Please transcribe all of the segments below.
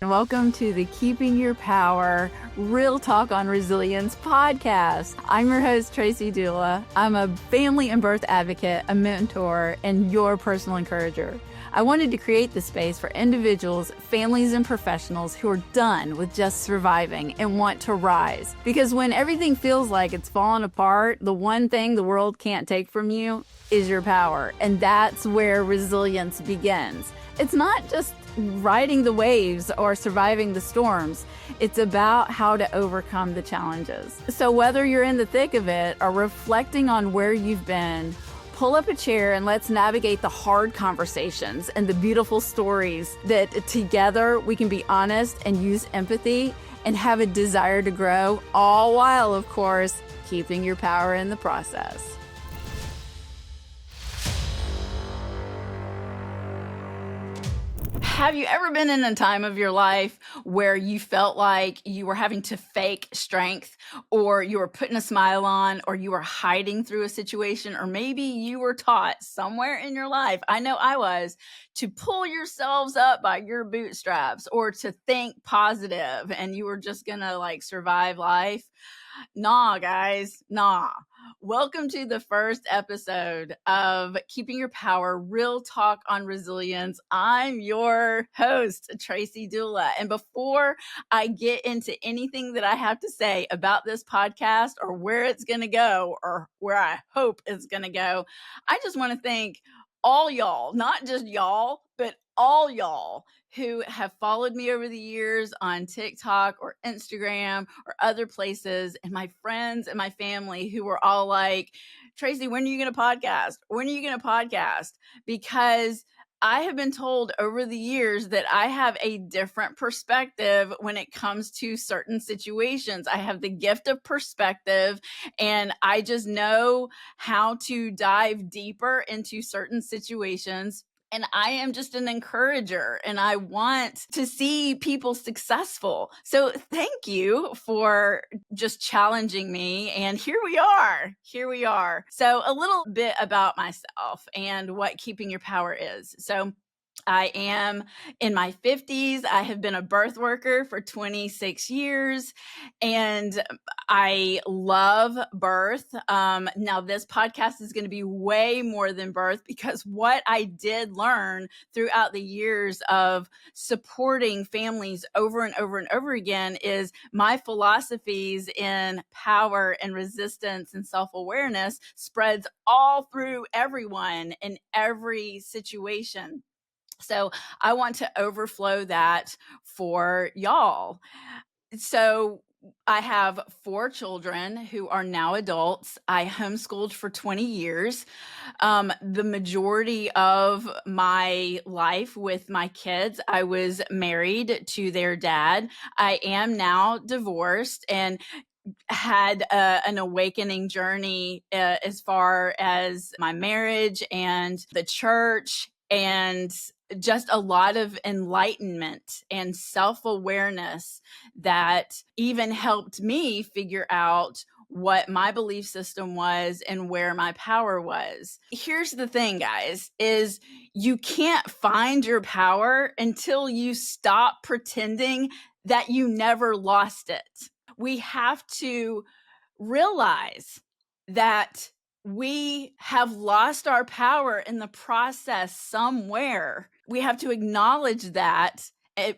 Welcome to the Keeping Your Power Real Talk on Resilience podcast. I'm your host, Traci Doula. I'm a family and birth advocate, a mentor, and your personal encourager. I wanted to create the space for individuals, families, and professionals who are done with just surviving and want to rise. Because when everything feels like it's falling apart, the one thing the world can't take from you is your power. And that's where resilience begins. It's not just riding the waves or surviving the storms. It's about how to overcome the challenges. So whether you're in the thick of it or reflecting on where you've been, pull up a chair and let's navigate the hard conversations and the beautiful stories that together we can be honest and use empathy and have a desire to grow, all while, of course, keeping your power in the process. Have you ever been in a time of your life where you felt like you were having to fake strength, or you were putting a smile on, or you were hiding through a situation, or maybe you were taught somewhere in your life, I know I was, to pull yourselves up by your bootstraps or to think positive and you were just gonna survive life? Nah, guys, nah. Welcome to the first episode of Keeping Your Power Real Talk on Resilience. I'm your host, Traci Doula. And before I get into anything that I have to say about this podcast or where it's going to go or where I hope it's going to go, I just want to thank all y'all, not just y'all, but all y'all who have followed me over the years on TikTok or Instagram or other places, and my friends and my family who were all like, Traci, when are you going to podcast? When are you going to podcast? Because I have been told over the years that I have a different perspective when it comes to certain situations. I have the gift of perspective, and I just know how to dive deeper into certain situations. And I am just an encourager, and I want to see people successful. So thank you for just challenging me. And here we are. Here we are. So a little bit about myself and what keeping your power is. So I am in my 50s. I have been a birth worker for 26 years, and I love birth. Now, this podcast is going to be way more than birth, because what I did learn throughout the years of supporting families over and over and over again is my philosophies in power and resistance and self-awareness spreads all through everyone in every situation. So I want to overflow that for y'all. So I have 4 children who are now adults. I homeschooled for 20 years. The majority of my life with my kids, I was married to their dad. I am now divorced and had an awakening journey as far as my marriage and the church, and just a lot of enlightenment and self-awareness that even helped me figure out what my belief system was and where my power was. Here's the thing, guys, is you can't find your power until you stop pretending that you never lost it. We have to realize that we have lost our power in the process somewhere. We have to acknowledge that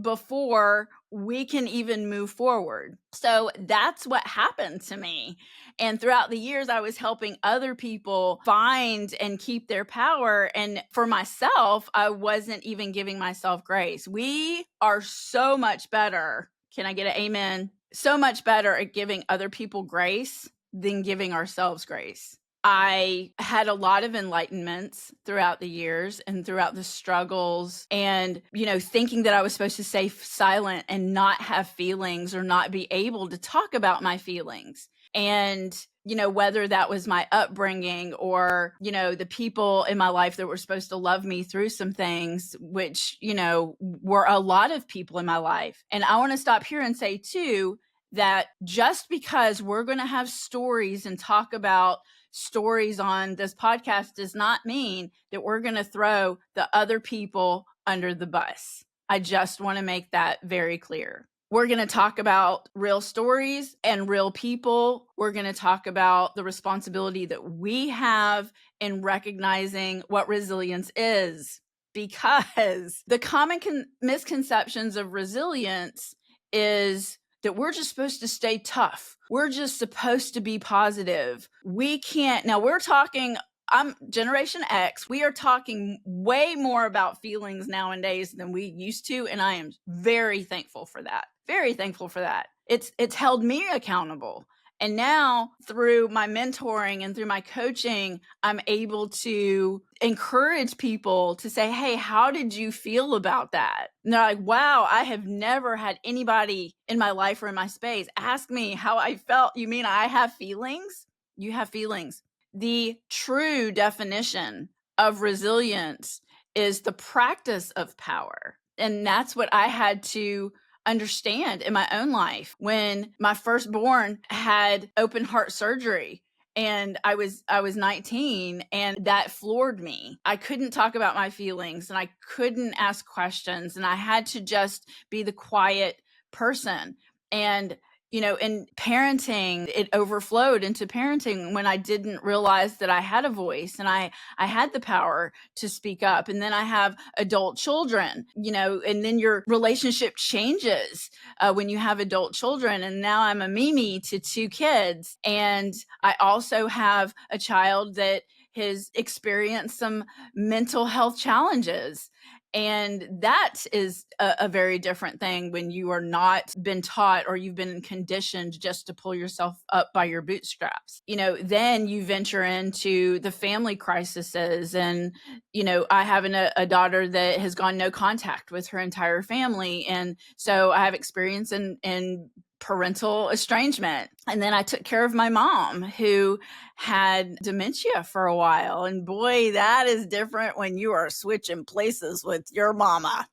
before we can even move forward. So that's what happened to me. And throughout the years, I was helping other people find and keep their power. And for myself, I wasn't even giving myself grace. We are so much better. Can I get an amen? So much better at giving other people grace than giving ourselves grace. I had a lot of enlightenments throughout the years and throughout the struggles, and, thinking that I was supposed to stay silent and not have feelings or not be able to talk about my feelings. And, whether that was my upbringing or, the people in my life that were supposed to love me through some things, which, were a lot of people in my life. And I want to stop here and say too, that just because we're going to have stories and talk about stories on this podcast does not mean that we're going to throw the other people under the bus. I just want to make that very clear. We're going to talk about real stories and real people. We're going to talk about the responsibility that we have in recognizing what resilience is, because the common misconceptions of resilience is that we're just supposed to stay tough. We're just supposed to be positive. We can't. Now we're talking, I'm Generation X. We are talking way more about feelings nowadays than we used to. And I am very thankful for that. Very thankful for that. It's held me accountable. And now through my mentoring and through my coaching, I'm able to encourage people to say, hey, how did you feel about that? And they're like, wow, I have never had anybody in my life or in my space ask me how I felt. You mean I have feelings? You have feelings. The true definition of resilience is the practice of power. And that's what I had to understand in my own life when my firstborn had open heart surgery and I was 19, and that floored me. I couldn't talk about my feelings and I couldn't ask questions, and I had to just be the quiet person. And in parenting, it overflowed into parenting when I didn't realize that I had a voice and I had the power to speak up. And then I have adult children, and then your relationship changes when you have adult children. And now I'm a Mimi to 2 kids. And I also have a child that has experienced some mental health challenges. And that is a very different thing when you are not been taught or you've been conditioned just to pull yourself up by your bootstraps. Then you venture into the family crises. And, I have a daughter that has gone no contact with her entire family. And so I have experience in parental estrangement. And then I took care of my mom who had dementia for a while. And boy, that is different when you are switching places with your mama.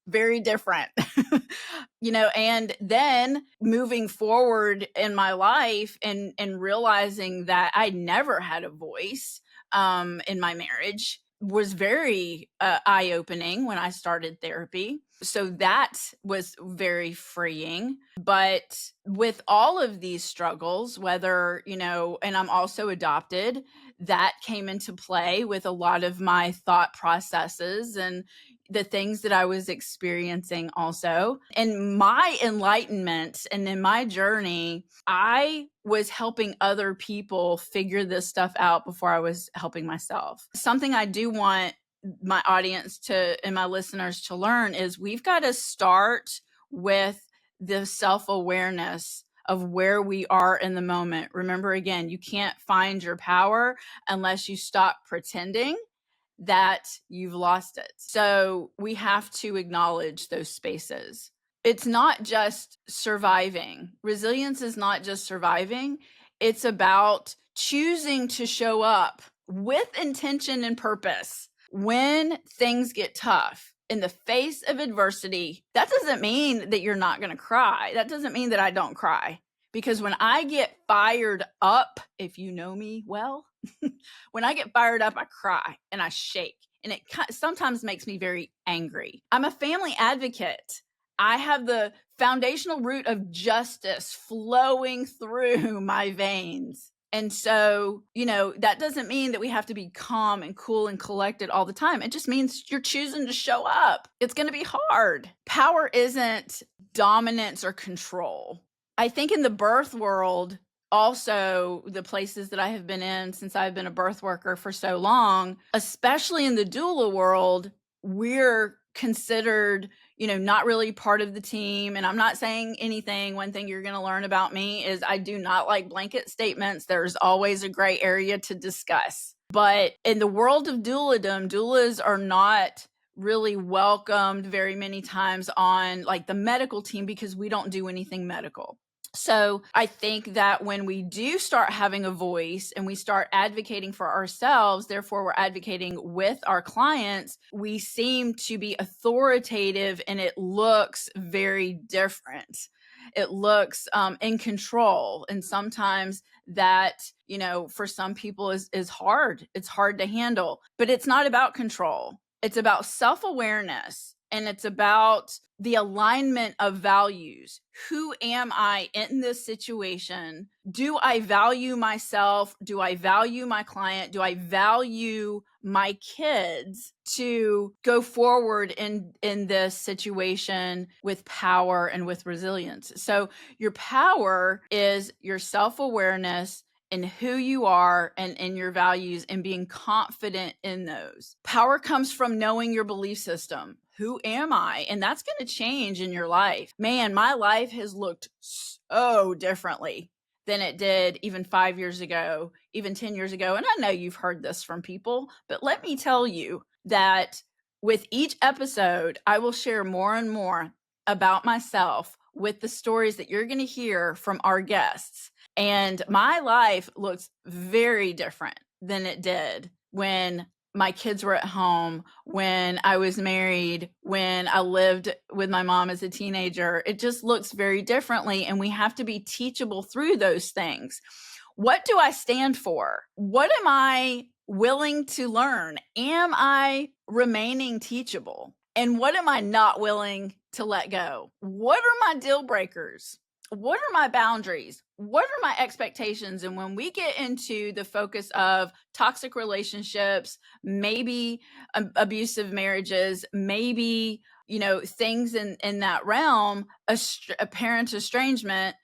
Very different. And then moving forward in my life and realizing that I never had a voice in my marriage was very eye-opening when I started therapy. So that was very freeing. But with all of these struggles, whether, and I'm also adopted, that came into play with a lot of my thought processes and the things that I was experiencing also. In my enlightenment and in my journey, I was helping other people figure this stuff out before I was helping myself. Something I do want my audience and my listeners to learn is we've got to start with the self-awareness of where we are in the moment. Remember, again, you can't find your power unless you stop pretending that you've lost it. So we have to acknowledge those spaces. It's not just surviving. Resilience is not just surviving. It's about choosing to show up with intention and purpose when things get tough. In the face of adversity, that doesn't mean that you're not going to cry. That doesn't mean that I don't cry. Because when I get fired up, if you know me well, when I get fired up, I cry and I shake. And it sometimes makes me very angry. I'm a family advocate. I have the foundational root of justice flowing through my veins. And so, that doesn't mean that we have to be calm and cool and collected all the time. It just means you're choosing to show up. It's going to be hard. Power isn't dominance or control. I think in the birth world, also the places that I have been in since I've been a birth worker for so long, especially in the doula world, we're considered, not really part of the team. And I'm not saying anything. One thing you're going to learn about me is I do not like blanket statements. There's always a gray area to discuss. But in the world of douladom, doulas are not really welcomed very many times on like the medical team because we don't do anything medical. So I think that when we do start having a voice and we start advocating for ourselves, therefore we're advocating with our clients, we seem to be authoritative and it looks very different. It looks in control. And sometimes that, for some people is hard. It's hard to handle, but it's not about control. It's about self-awareness and it's about the alignment of values. Who am I in this situation? Do I value myself? Do I value my client? Do I value my kids to go forward in this situation with power and with resilience? So your power is your self-awareness and who you are and in your values and being confident in those. Power comes from knowing your belief system. Who am I? And that's going to change in your life. Man, my life has looked so differently than it did even 5 years ago, even 10 years ago. And I know you've heard this from people, but let me tell you that with each episode, I will share more and more about myself with the stories that you're going to hear from our guests. And my life looks very different than it did when my kids were at home, when I was married, when I lived with my mom as a teenager. It just looks very differently, and we have to be teachable through those things. What do I stand for? What am I willing to learn? Am I remaining teachable? And what am I not willing to let go? What are my deal breakers? What are my boundaries? What are my expectations? And when we get into the focus of toxic relationships, maybe abusive marriages, maybe, things in that realm, a parent estrangement,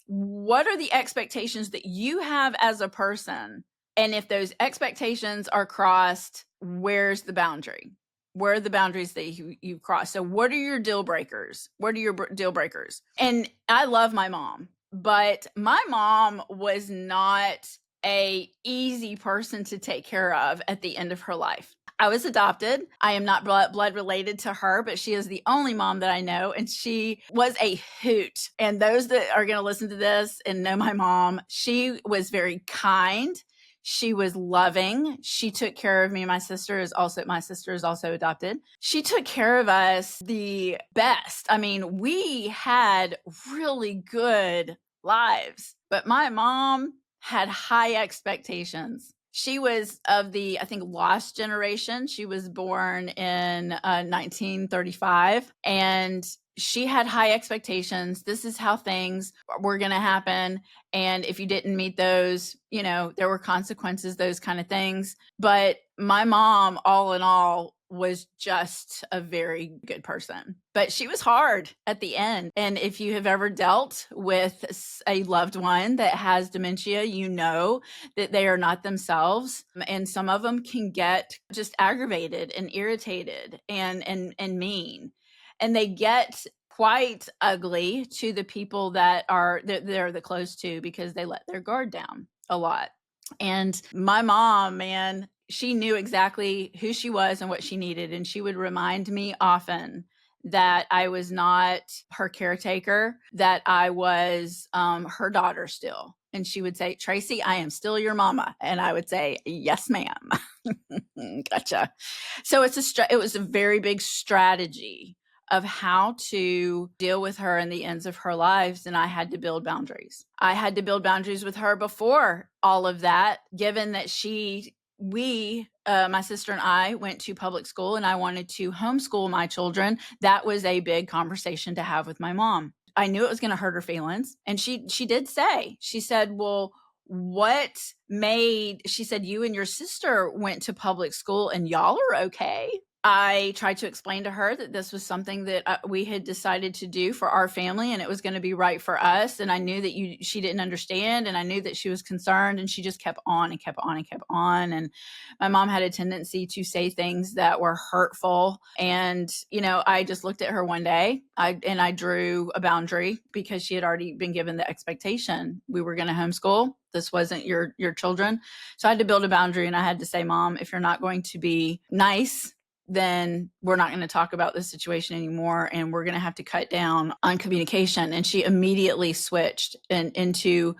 what are the expectations that you have as a person? And if those expectations are crossed, where's the boundary? Where are the boundaries that you cross? So what are your deal breakers? What are your deal breakers? And I love my mom, but my mom was not a easy person to take care of at the end of her life. I was adopted. I am not blood related to her, but she is the only mom that I know. And she was a hoot. And those that are going to listen to this and know my mom, she was very kind. She was loving. She took care of me. My sister is also adopted. She took care of us the best. I mean, we had really good lives, but my mom had high expectations. She was of the, I think, lost generation. She was born in 1935, and she had high expectations. This is how things were going to happen. And if you didn't meet those, there were consequences, those kind of things. But my mom, all in all, was just a very good person, but she was hard at the end. And if you have ever dealt with a loved one that has dementia, you know that they are not themselves. And some of them can get just aggravated and irritated and mean. And they get quite ugly to the people that they're the close to, because they let their guard down a lot. And my mom, man, she knew exactly who she was and what she needed. And she would remind me often that I was not her caretaker, that I was her daughter still. And she would say, "Traci, I am still your mama." And I would say, "Yes, ma'am." Gotcha. So it was a very big strategy of how to deal with her in the ends of her lives. And I had to build boundaries. I had to build boundaries with her before all of that, given that my sister and I went to public school, and I wanted to homeschool my children. That was a big conversation to have with my mom. I knew it was going to hurt her feelings. And she did say, she said, "Well, she said, you and your sister went to public school and y'all are okay." I tried to explain to her that this was something that we had decided to do for our family, and it was going to be right for us. And I knew that she didn't understand, and I knew that she was concerned, and she just kept on and kept on and kept on. And my mom had a tendency to say things that were hurtful. And, I just looked at her one day and I drew a boundary, because she had already been given the expectation. We were going to homeschool. This wasn't your children. So I had to build a boundary, and I had to say, "Mom, if you're not going to be nice, then we're not going to talk about this situation anymore, and we're going to have to cut down on communication." And she immediately switched into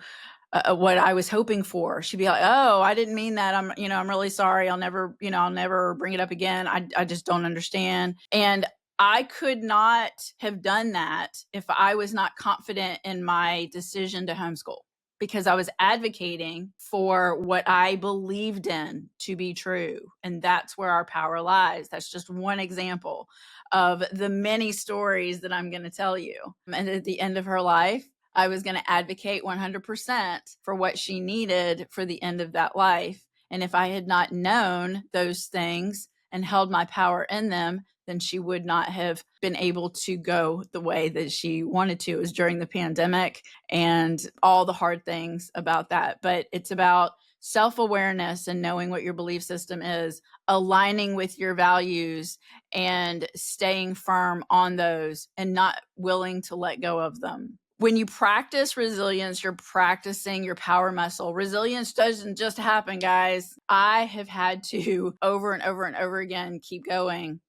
what I was hoping for. She'd be like, "Oh, I didn't mean that. I'm really sorry. I'll never bring it up again. I just don't understand." And I could not have done that if I was not confident in my decision to homeschool. because I was advocating for what I believed in to be true. And that's where our power lies. That's just one example of the many stories that I'm going to tell you. And at the end of her life, I was going to advocate 100% for what she needed for the end of that life. And if I had not known those things and held my power in them, then she would not have been able to go the way that she wanted to. It was during the pandemic and all the hard things about that. But it's about self-awareness and knowing what your belief system is, aligning with your values and staying firm on those and not willing to let go of them. When you practice resilience, you're practicing your power muscle. Resilience doesn't just happen, guys. I have had to over and over and over again keep going.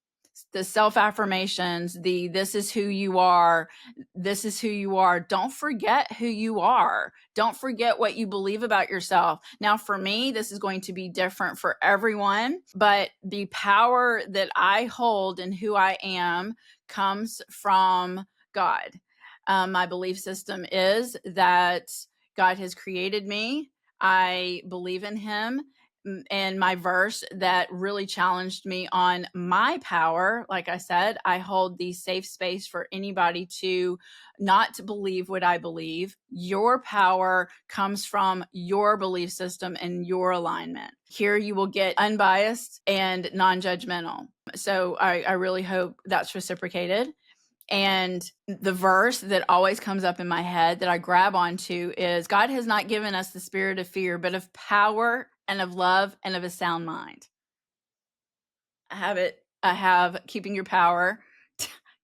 The self-affirmations, this is who you are, this is who you are. Don't forget who you are. Don't forget what you believe about yourself. Now, for me, this is going to be different for everyone, but the power that I hold and who I am comes from God. My belief system is that God has created me. I believe in him. And my verse that really challenged me on my power, like I said, I hold the safe space for anybody to not believe what I believe. Your power comes from your belief system and your alignment. Here you will get unbiased and non-judgmental. So I really hope that's reciprocated. And the verse that always comes up in my head that I grab onto is, God has not given us the spirit of fear, but of power and of love and of a sound mind. I have it. I have keeping your power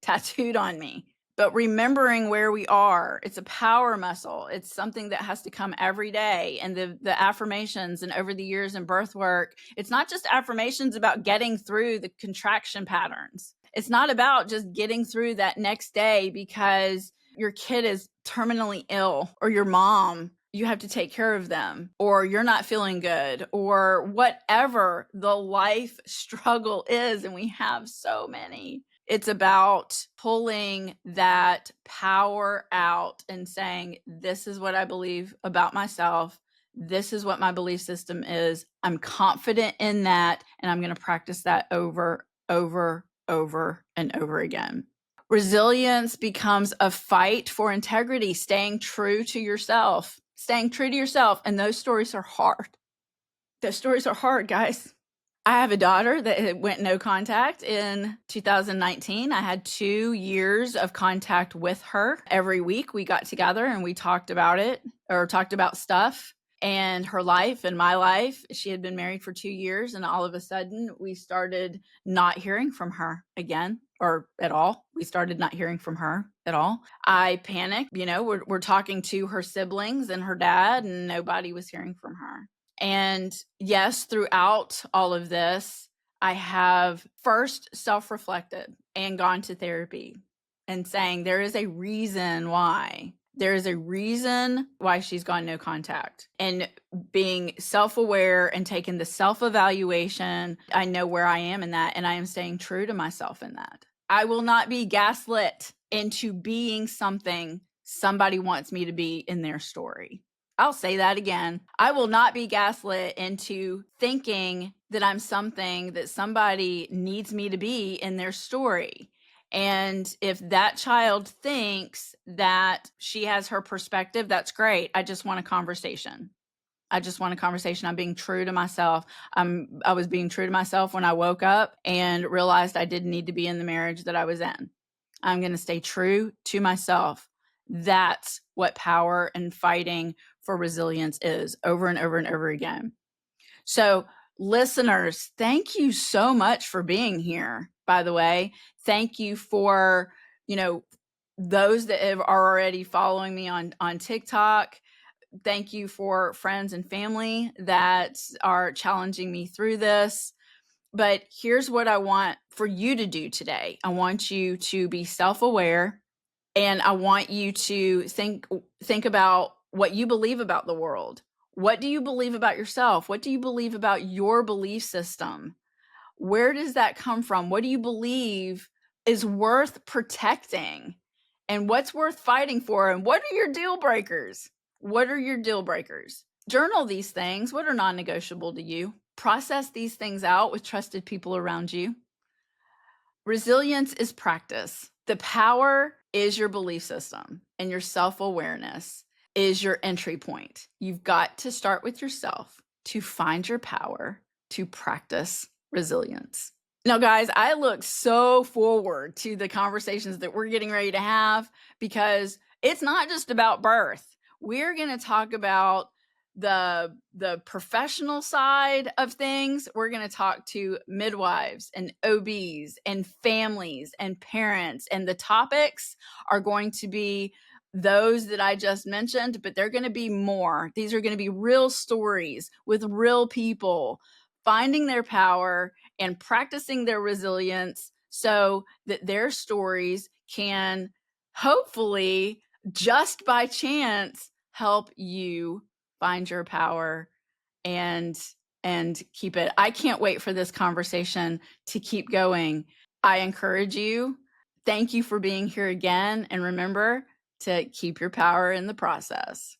tattooed on me. But remembering where we are, it's a power muscle. It's something that has to come every day. And the affirmations and over the years in birth work, it's not just affirmations about getting through the contraction patterns. It's not about just getting through that next day because your kid is terminally ill or your mom, you have to take care of them, or you're not feeling good, or whatever the life struggle is. And we have so many. It's about pulling that power out and saying, this is what I believe about myself. This is what my belief system is. I'm confident in that. And I'm going to practice that over, and over again. Resilience becomes a fight for integrity, staying true to yourself, And those stories are hard. Those stories are hard, guys. I have a daughter that went no contact in 2019. I had 2 years of contact with her. Every week we got together and we talked about it, or talked about stuff and her life and my life. She had been married for 2 years, and all of a sudden we started not hearing from her again, or at all. We started not hearing from her at all. I panicked. We're talking to her siblings and her dad, and nobody was hearing from her. And yes, throughout all of this, I have first self-reflected and gone to therapy and saying there is a reason why. There is a reason why she's gone no contact. And being self-aware and taking the self-evaluation, I know where I am in that, and I am staying true to myself in that. I will not be gaslit into being something somebody wants me to be in their story. I'll say that again. I will not be gaslit into thinking that I'm something that somebody needs me to be in their story. And if that child thinks that she has her perspective, that's great. I just want a conversation. I'm being true to myself. I was being true to myself when I woke up and realized I didn't need to be in the marriage that I was in. I'm going to stay true to myself. That's what power and fighting for resilience is, over and over and over again. So, listeners, thank you so much for being here. By the way, thank you for, those that are already following me on TikTok. Thank you for friends and family that are challenging me through this. But here's what I want for you to do today. I want you to be self-aware, and I want you to think about what you believe about the world. What do you believe about yourself? What do you believe about your belief system? Where does that come from? What do you believe is worth protecting? And what's worth fighting for? And what are your deal breakers? What are your deal breakers? Journal these things. What are non-negotiable to you? Process these things out with trusted people around you. Resilience is practice. The power is your belief system, and your self-awareness is your entry point. You've got to start with yourself to find your power, to practice resilience. Now, guys, I look so forward to the conversations that we're getting ready to have, because it's not just about birth. We're going to talk about the professional side of things. We're going to talk to midwives and OBs and families and parents, and the topics are going to be those that I just mentioned, but they're going to be more. These are going to be real stories with real people finding their power and practicing their resilience so that their stories can hopefully, just by chance, help you find your power and keep it. I can't wait for this conversation to keep going. I encourage you. Thank you for being here again. And remember to keep your power in the process.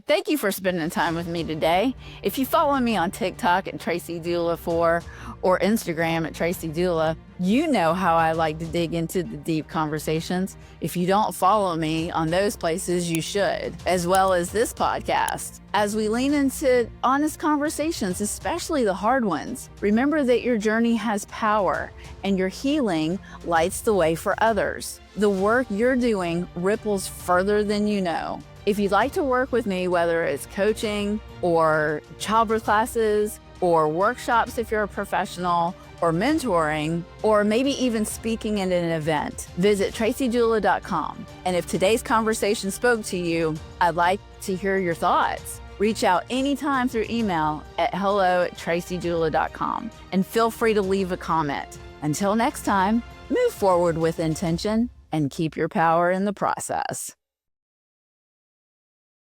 Thank you for spending time with me today. If you follow me on TikTok at Traci Doula 4 or Instagram at Traci Doula, you know how I like to dig into the deep conversations. If you don't follow me on those places, you should, as well as this podcast. As we lean into honest conversations, especially the hard ones, remember that your journey has power and your healing lights the way for others. The work you're doing ripples further than you know. If you'd like to work with me, whether it's coaching or childbirth classes or workshops if you're a professional, or mentoring, or maybe even speaking at an event, visit tracidoula.com. And if today's conversation spoke to you, I'd like to hear your thoughts. Reach out anytime through email at hello@tracidoula.com, and feel free to leave a comment. Until next time, move forward with intention and keep your power in the process.